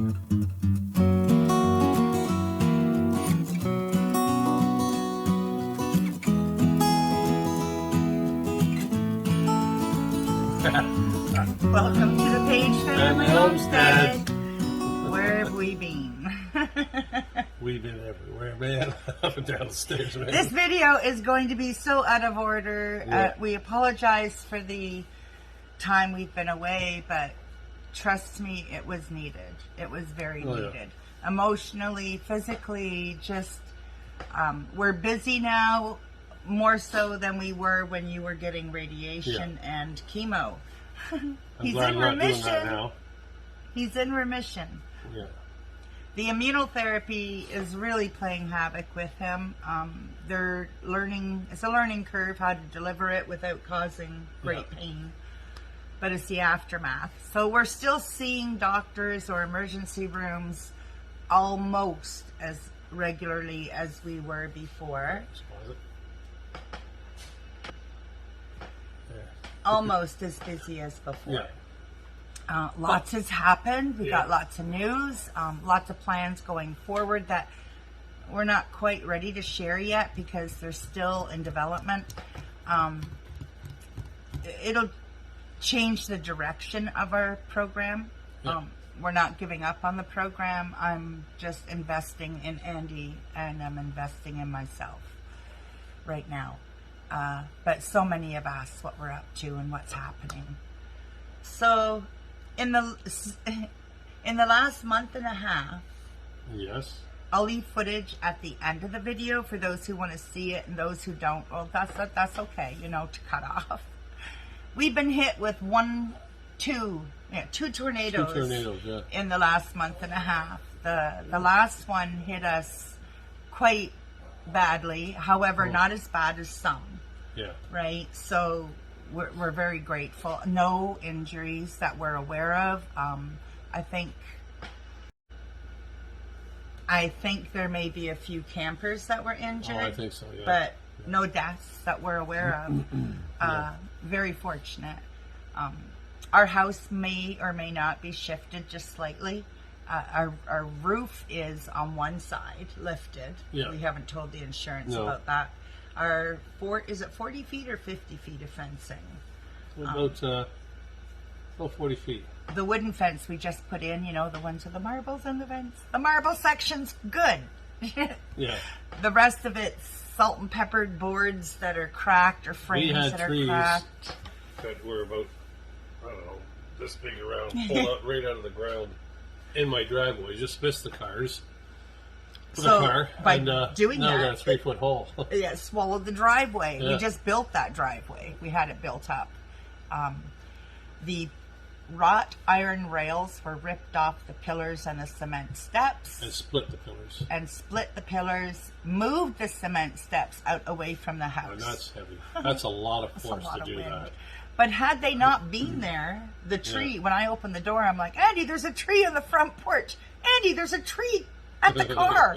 Welcome to the Paige family homestead. Where have we been? We've been everywhere, man. Up and down the stairs, man. This video is going to be so out of order. Yeah. We apologize for the time we've been away, but trust me, it was needed. It was very needed. Emotionally, physically, just we're busy now, more so than we were when you were getting radiation and chemo. He's in remission now. He's in remission. Yeah. The immunotherapy is really playing havoc with him. They're learning, it's a learning curve how to deliver it without causing great pain. But it's the aftermath. So we're still seeing doctors or emergency rooms almost as regularly as we were before. Almost as busy as before. Lots has happened. We got lots of news, lots of plans going forward that we're not quite ready to share yet because they're still in development. It'll change the direction of our program. We're not giving up on the program. I'm just investing in Andy and I'm investing in myself right now. But so many have asked what we're up to and what's happening. So in the last month and a half, I'll leave footage at the end of the video for those who want to see it, and those who don't, well, that's okay, you know, to cut off. We've been hit with two tornadoes, in the last month and a half. The last one hit us quite badly, however, not as bad as some. Right? So we're very grateful. No injuries that we're aware of. I think there may be a few campers that were injured. Oh, I think so, yeah. But no deaths that we're aware of. Very fortunate. Our house may or may not be shifted just slightly. Our roof is on one side lifted. We haven't told the insurance about that. Is it 40 feet or 50 feet of fencing? About 40 feet. The wooden fence we just put in, you know, the ones with the marbles and the vents. The marble section's good. The rest of it's salt and peppered boards that are cracked or frames that are cracked. That were about, I don't know, this big around, pulled out right out of the ground in my driveway. Just missed the cars. By doing now that, we got a 3-foot hole. It swallowed the driveway. We just built that driveway. We had it built up. The wrought iron rails were ripped off the pillars and the cement steps. And split the pillars. Moved the cement steps out away from the house. And that's heavy. That's a lot of force to do that. But had they not been there, the tree, when I opened the door, I'm like, Andy, there's a tree on the front porch. Andy, there's a tree at the car.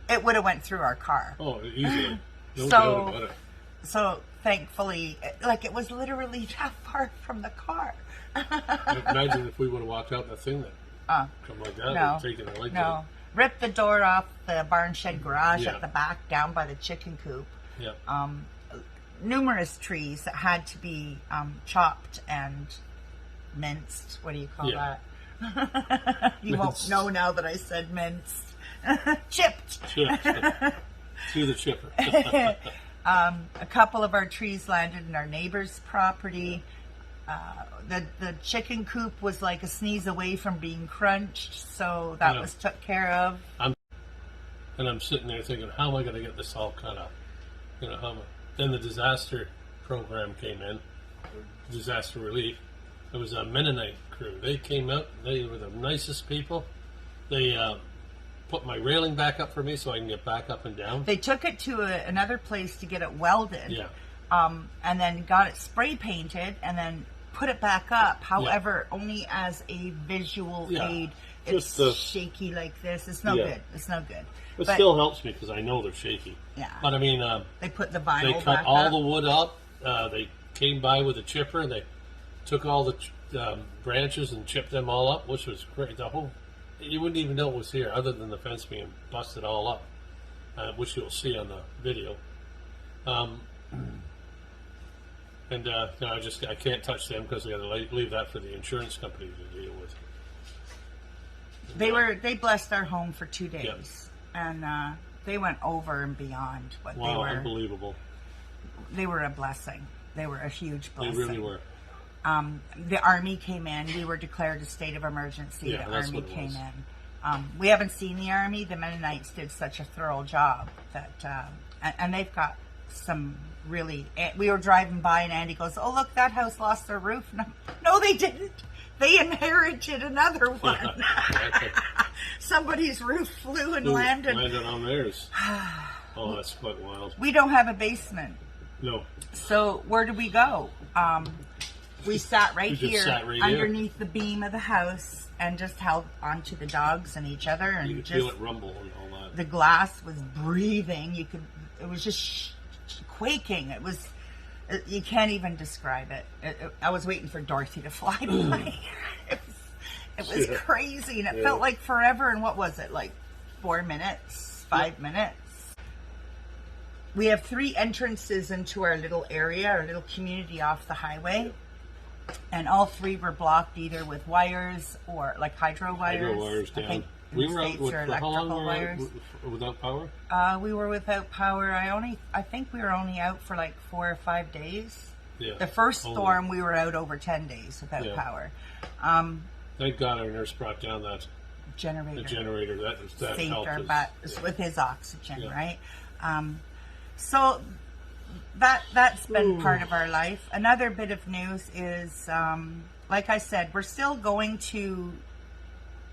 It would have went through our car. Oh, easily. No doubt about it. So thankfully, like, it was literally that far from the car. Imagine if we would have walked out in that thing that come like that, taken it like that. Ripped the door off the barn shed garage at the back, down by the chicken coop. Numerous trees that had to be chopped and minced. What do you call that? You won't know now that I said minced. Chipped. Through the chipper. A couple of our trees landed in our neighbor's property. The chicken coop was like a sneeze away from being crunched, so that was took care of. I'm sitting there thinking, how am I going to get this all cut up? You know, then the disaster program came in, disaster relief. It was a Mennonite crew. They came out. They were the nicest people. They put my railing back up for me so I can get back up and down. They took it to another place to get it welded. And then got it spray painted and then put it back up. However, only as a visual aid. It's shaky like this. It's no good. It's no good. It still helps me because I know they're shaky. But I mean, they put the vinyl They cut all the wood up. They came by with a chipper. They took all the branches and chipped them all up, which was great. The whole, you wouldn't even know it was here, other than the fence being busted all up, which you'll see on the video. And no, I can't touch them because I got to leave that for the insurance company to deal with. They blessed our home for 2 days, and they went over and beyond what they were. Unbelievable. They were a blessing. They were a huge blessing. They really were. The Army came in. We were declared a state of emergency. Yeah, the that's Army what it came was. in. We haven't seen the Army. The Mennonites did such a thorough job that, and they've got some really. We were driving by, and Andy goes, "Oh, look, that house lost their roof." No, they didn't. They inherited another one. Yeah, exactly. Somebody's roof flew and landed. Landed on theirs. Oh, that's quite wild. We don't have a basement. No. So where do we go? We sat right here underneath the beam of the house and just held onto the dogs and each other, and You could just feel it rumble and all that. the glass was breathing. It was just quaking. It was. You can't even describe it. I was waiting for Dorothy to fly by. It was crazy, and it felt like forever. And what was it, like 4 minutes, 5 minutes? We have 3 entrances into our little area, our little community off the highway. And all 3 were blocked either with wires or like hydro wires. Hydro wires down. I think We were out with, States are how long electrical were wires. we without power? We were without power. I think we were only out for like 4 or 5 days. Yeah. The first storm, we were out over 10 days without power. Thank God our nurse brought down that Generator. the generator. That Saved helped our us. butts with his oxygen, right? So that's been part of our life. Another bit of news is, like I said, we're still going to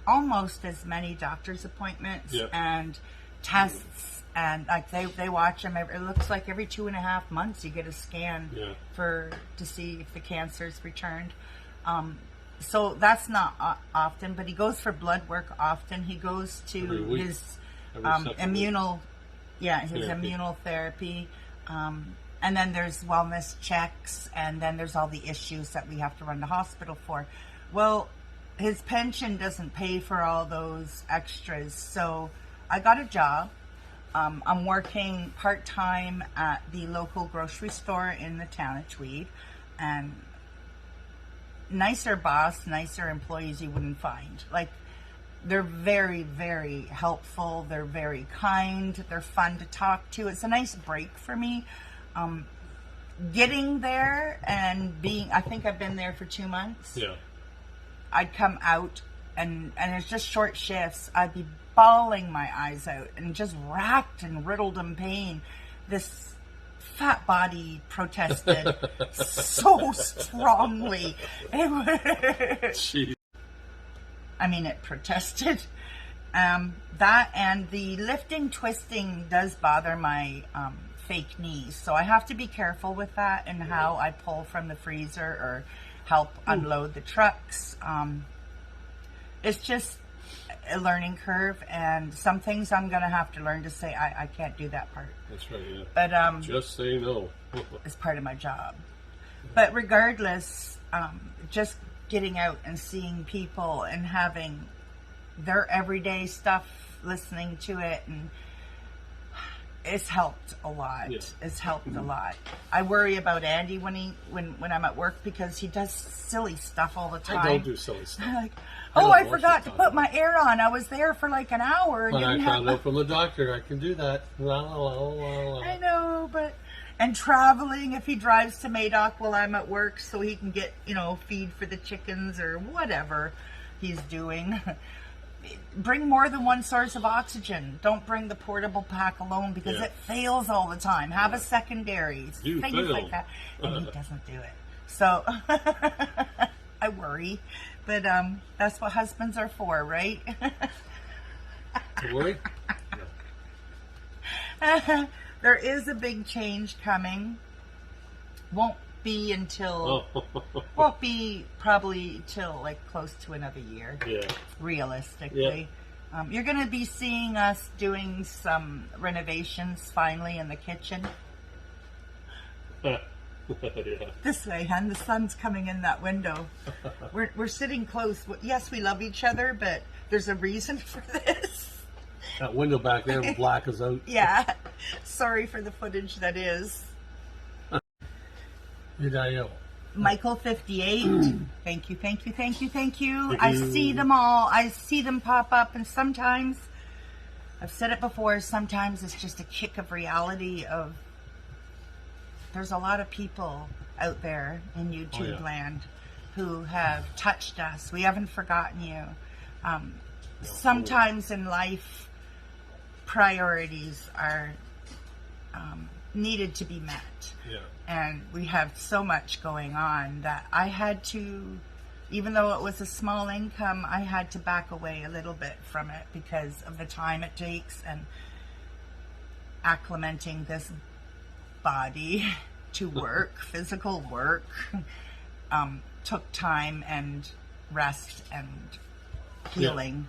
almost as many doctor's appointments and tests, and like they watch them. It looks like every 2.5 months you get a scan to see if the cancer's returned. So that's not often, but he goes for blood work often. He goes to his immunotherapy. And then there's wellness checks, and then there's all the issues that we have to run the hospital for. Well, his pension doesn't pay for all those extras, so I got a job. I'm working part-time at the local grocery store in the town of Tweed, and nicer boss, nicer employees you wouldn't find. Like, they're very, very helpful. They're very kind. They're fun to talk to. It's a nice break for me. Getting there and I think I've been there for 2 months. Yeah. I'd come out and it's just short shifts. I'd be bawling my eyes out and just racked and riddled in pain. This fat body protested so strongly. Jeez. I mean, it protested. That and the lifting, twisting does bother my fake knees. So I have to be careful with that and how I pull from the freezer or help unload the trucks. It's just a learning curve, and some things I'm going to have to learn to say, I can't do that part. That's right, yeah. But just say no. it's part of my job. But regardless, just getting out and seeing people and having their everyday stuff, listening to it, and it's helped a lot. Yeah. It's helped a lot. I worry about Andy when I'm at work because he does silly stuff all the time. I don't do silly stuff. Like, I forgot to put my air on. I was there for like an hour. When I found out from the doctor, I can do that. La, la, la, la, la. I know, and traveling, if he drives to Madoc while I'm at work so he can get, feed for the chickens or whatever he's doing. Bring more than one source of oxygen. Don't bring the portable pack alone because it fails all the time. Have a secondary. You things fail. like that. And he doesn't do it. So I worry. But that's what husbands are for, right? To worry? There is a big change coming. Won't be probably till like close to another year. Yeah. Realistically. Yeah. You're going to be seeing us doing some renovations finally in the kitchen. Yeah. This way, hon. The sun's coming in that window. We're sitting close. Yes, we love each other, but there's a reason for this. That window back there will black us out. Yeah. Sorry for the footage that is. Michael 58. Thank you, thank you, thank you, thank you. I see them all. I see them pop up, and sometimes, I've said it before, sometimes it's just a kick of reality of there's a lot of people out there in YouTube land who have touched us. We haven't forgotten you. Sometimes in life, priorities are needed to be met. Yeah. And we have so much going on that I had to, even though it was a small income, I had to back away a little bit from it because of the time it takes and acclimating this body to work, physical work, took time and rest and healing.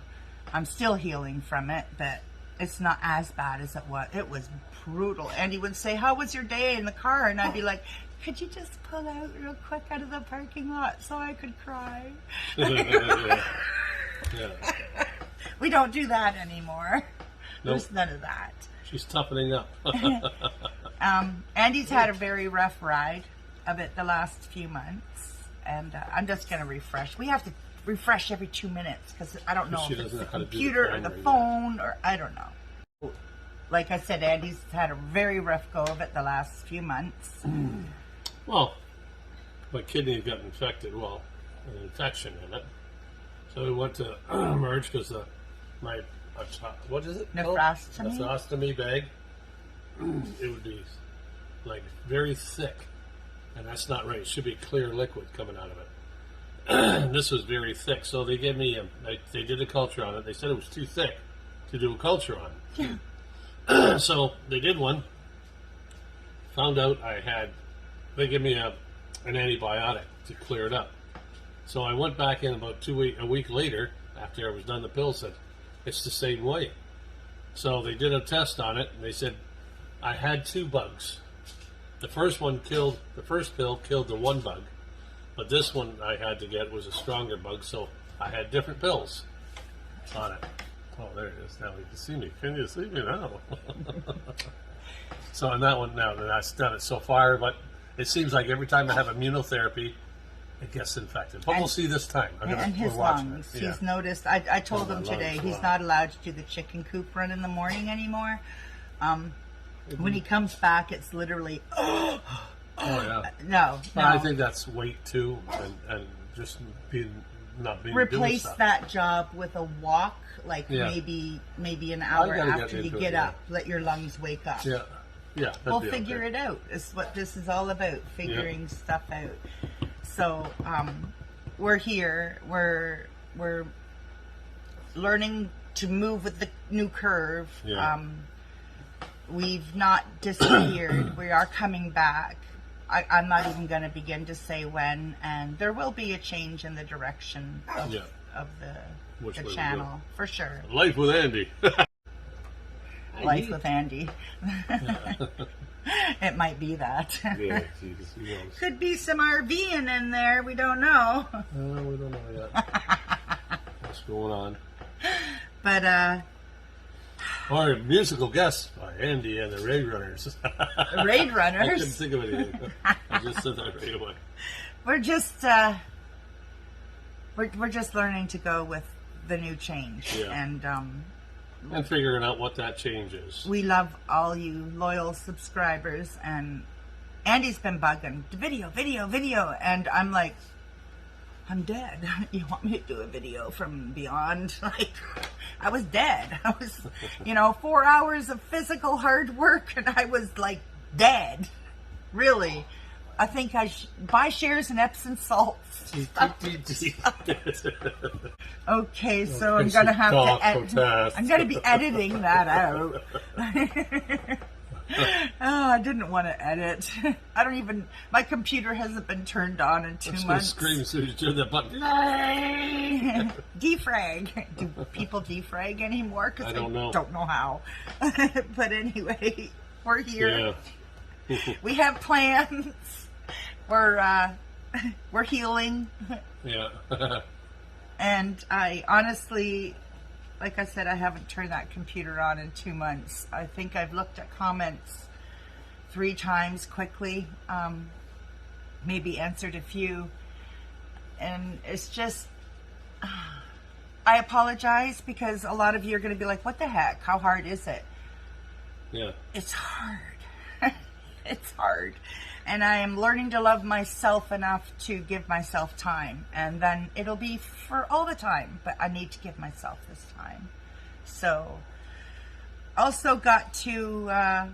I'm still healing from it, but it's not as bad as it was. It was brutal. And he would say, "How was your day in the car?" And I'd be like, "Could you just pull out real quick out of the parking lot so I could cry?" We don't do that anymore. Nope. There's none of that. She's toughening up. Andy's had a very rough ride of it the last few months. And I'm just going to refresh. We have to refresh every 2 minutes because I don't know if it's the computer or the phone or I don't know. Like I said, Andy's had a very rough go of it the last few months. Well, my kidney got infected. Well, an infection in it. So we went to merge because my what is it? Nephrostomy? Nephrostomy bag. It would be like very thick, and that's not right. It should be clear liquid coming out of it. This was very thick, so they gave me they did a culture on it. They said it was too thick to do a culture on. Yeah. So they did one. Found out they gave me an antibiotic to clear it up. So I went back in about a week later after I was done the pill. Said it's the same way. So they did a test on it, and they said I had 2 bugs. The first pill killed the 1 bug. But this one I had to get was a stronger bug, so I had different pills on it. Oh, there it is. Now you can see me. Can you see me now? So on that one now, that's done it so far, but it seems like every time I have immunotherapy, it gets infected. But we'll see this time. And his lungs. He's noticed. I told him today he's not allowed to do the chicken coop run in the morning anymore. When he comes back, it's literally... Oh yeah. No. I think that's weight too, and just not being replace doing that job with a walk, like maybe an hour after you get up. Let your lungs wake up. Yeah. We'll figure it out. It's what this is all about, figuring stuff out. So we're here. We're learning to move with the new curve. Yeah. We've not disappeared. We are coming back. I'm not even going to begin to say when, and there will be a change in the direction of the channel, for sure. Life with Andy. Life with Andy. It might be that. Yeah, Jesus, who knows? Could be some RVing in there. We don't know. We don't know yet. What's going on? But, Our musical guest by Andy and the Raid Runners. Raid Runners? I couldn't think of anything. I just said that right away. We're just we're just learning to go with the new change, and figuring out what that change is. We love all you loyal subscribers, and Andy's been bugging video, and I'm like, I'm dead. You want me to do a video from beyond? Like, I was dead. I was, 4 hours of physical hard work, and I was like dead. Really. I think I buy shares in Epsom salts. Okay, so I'm gonna have to. I'm gonna be editing that out. Oh, I didn't want to edit. I don't even. My computer hasn't been turned on in 2 months. Gonna scream as soon as you turn that button. Defrag. Do people defrag anymore? Because I don't know. Don't know how. But anyway, we're here. Yeah. We have plans. we're healing. Yeah. And I honestly, like I said, I haven't turned that computer on in 2 months. I think I've looked at comments 3 times quickly, maybe answered a few, and it's just, I apologize because a lot of you are going to be like, what the heck? How hard is it? Yeah. It's hard. It's hard. And I am learning to love myself enough to give myself time. And then it'll be for all the time. But I need to give myself this time. So, also got to,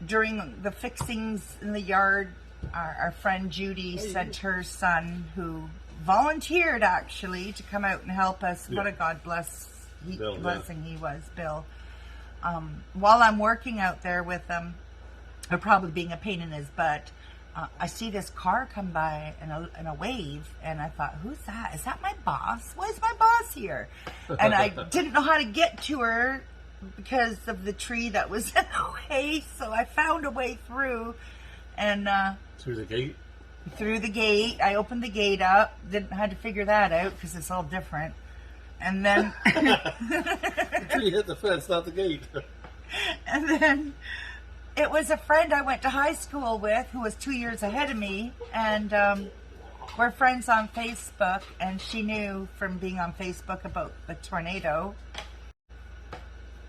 during the fixings in the yard, our friend Judy sent her son, who volunteered actually to come out and help us. Yeah. What a God blessing he was, Bill. While I'm working out there with him, or probably being a pain in his butt, I see this car come by in a wave, and I thought, who's that? Is that my boss? Why is my boss here? And I didn't know how to get to her because of the tree that was in the way, so I found a way through. And through the gate? Through the gate. I opened the gate up. Had to figure that out because it's all different. And then the tree hit the fence, not the gate. And then it was a friend I went to high school with who was 2 years ahead of me, and we're friends on Facebook, and she knew from being on Facebook about the tornado.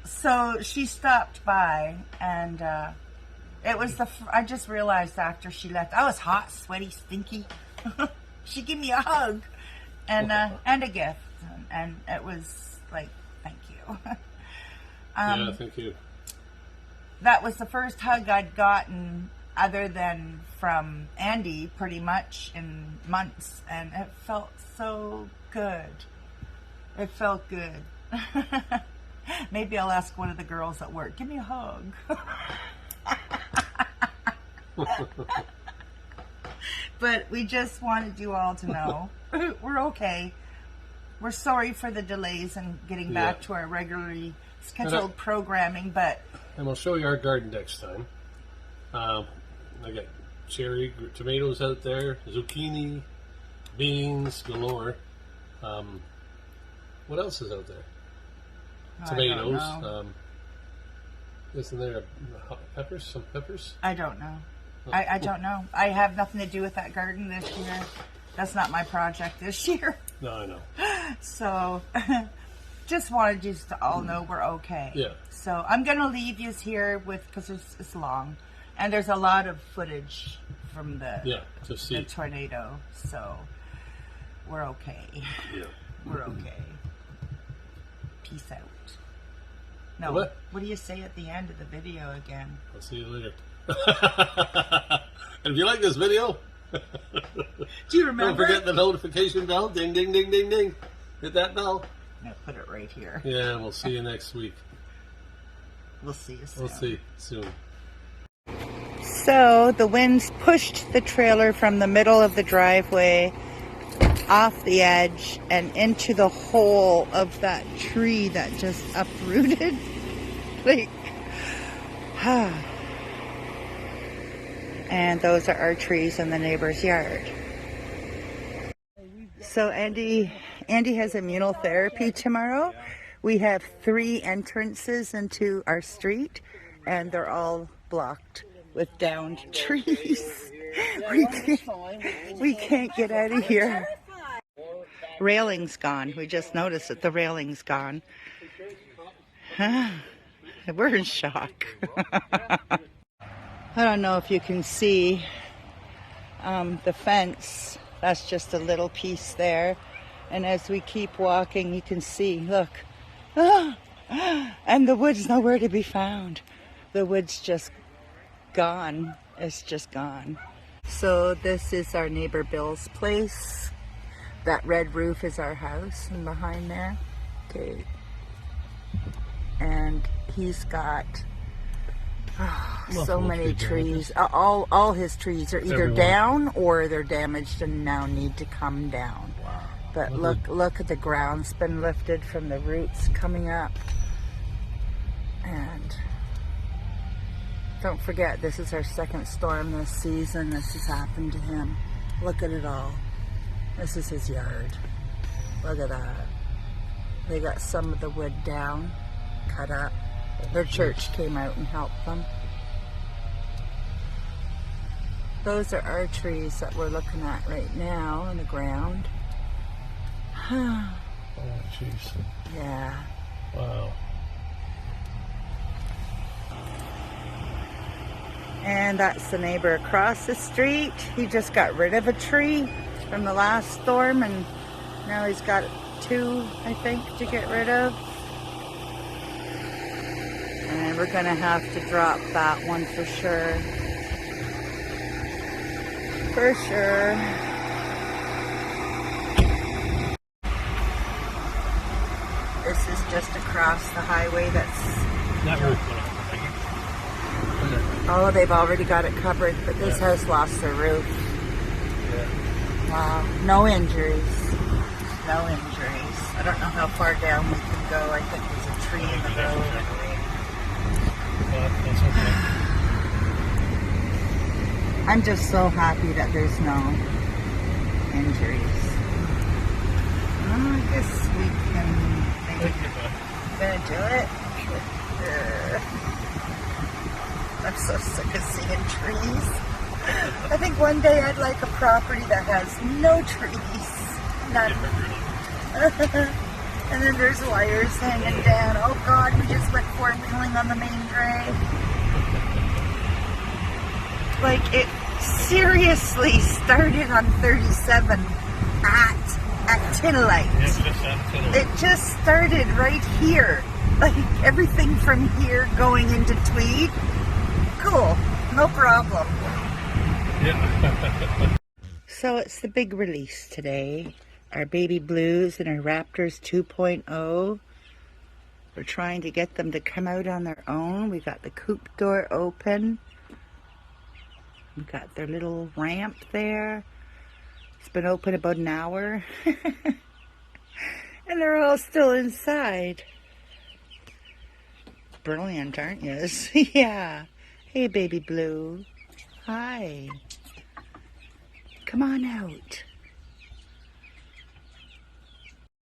So she stopped by, and it was I just realized after she left, I was hot, sweaty, stinky. She gave me a hug and a gift, and it was like, thank you. Yeah, thank you. That was the first hug I'd gotten other than from Andy pretty much in months, and it felt so good. It felt good. Maybe I'll ask one of the girls at work, give me a hug. But we just wanted you all to know we're okay. We're sorry for the delays in getting back to our regularly scheduled programming, but... And we'll show you our garden next time. I got cherry tomatoes out there, zucchini, beans galore. What else is out there? Tomatoes. Isn't there peppers? Some peppers? I don't know. I don't know. I have nothing to do with that garden this year. That's not my project this year. No, I know. So... just wanted you to all know we're okay. Yeah. So I'm going to leave you here because it's long. And there's a lot of footage from the tornado. So we're okay. Yeah. We're okay. Peace out. No, what do you say at the end of the video again? I'll see you later. And if you like this video, do you remember? Don't forget the notification bell. Ding, ding, ding, ding, ding. Hit that bell. I'm going to put it right here. Yeah, we'll see you next week. We'll see you soon. We'll see you soon. So the winds pushed the trailer from the middle of the driveway off the edge and into the hole of that tree that just uprooted. Like, and those are our trees in the neighbor's yard. So Andy has immunotherapy tomorrow. We have 3 entrances into our street, and they're all blocked with downed trees. We can't get out of here. Railing's gone. We just noticed that the railing's gone. We're in shock. I don't know if you can see the fence. That's just a little piece there. And as we keep walking, you can see, look. And the wood's nowhere to be found. The wood's just gone. It's just gone. So this is our neighbor Bill's place. That red roof is our house, and behind there. Okay. And he's got so many trees. All his trees are either down or they're damaged and now need to come down. Wow. But look at the ground's been lifted from the roots coming up. And Don't forget, this is our second storm this season. This has happened to him. Look at it all. This is his yard. Look at that. They got some of the wood down, cut up. Their church came out and helped them. Those are our trees that we're looking at right now on the ground. Oh, jeez. Yeah. Wow. And that's the neighbor across the street. He just got rid of a tree from the last storm, and now he's got two, I think, to get rid of. And we're gonna have to drop that one for sure. For sure. This is just across the highway that's... That roof went up. Oh, they've already got it covered, but this house lost their roof. Yeah. Wow. No injuries. No injuries. I don't know how far down we can go. I think there's a tree in the road. But that's okay. I'm just so happy that there's no injuries. Well, I guess we can maybe gonna do it. I'm so sick of seeing trees. I think one day I'd like a property that has no trees. None. And then there's wires hanging down. Oh God, we just went four-wheeling on the main drag. Like, it seriously started on 37 at Actinolite. Yeah, just at Actinolite. It just started right here. Like, everything from here going into Tweed. Cool, no problem. Yeah. So it's the big release today. Our baby blues and our Raptors 2.0. We're trying to get them to come out on their own. We got the coop door open. We got their little ramp there. It's been open about an hour. And they're all still inside. Brilliant, aren't you? Yeah. Hey, baby blue. Hi. Come on out.